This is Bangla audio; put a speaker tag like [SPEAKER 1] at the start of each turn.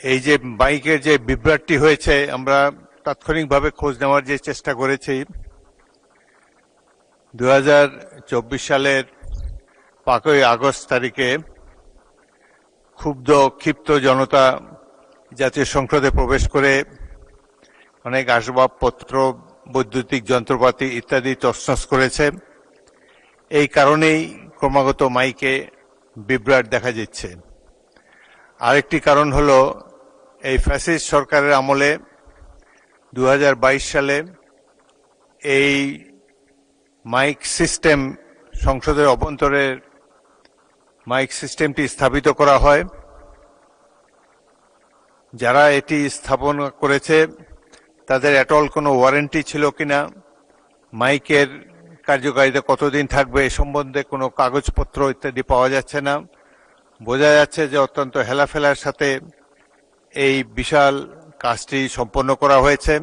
[SPEAKER 1] এই যে মাইকের যে বিভ্রাটটি হয়েছে, আমরা তাৎক্ষণিকভাবে খোঁজ নেওয়ার যে চেষ্টা করেছি, 2024 সালের 5ই আগস্ট তারিখে ক্ষিপ্ত জনতা জাতীয় সংসদে প্রবেশ করে অনেক আসবাবপত্র, বৈদ্যুতিক যন্ত্রপাতি ইত্যাদি তছনছ করেছে। এই কারণেই ক্রমাগত মাইকে বিভ্রাট দেখা যাচ্ছে। আরেকটি কারণ হলো, এই ফ্যাসিস্ট সরকারের আমলে 2022 সালে এই মাইক সিস্টেম, সংসদের অভ্যন্তরের মাইক সিস্টেমটি স্থাপিত করা হয়। যারা এটি স্থাপন করেছে তাদের অ্যাটল কোনো ওয়ারেন্টি ছিল কিনা, মাইকের কার্যকারিতা কতদিন থাকবে এ সম্বন্ধে কোনো কাগজপত্র ইত্যাদি পাওয়া যাচ্ছে না। বোঝা যাচ্ছে যে অত্যন্ত হেলাফেলার সাথে এই বিশাল কাজটি সম্পন্ন করা হয়েছে।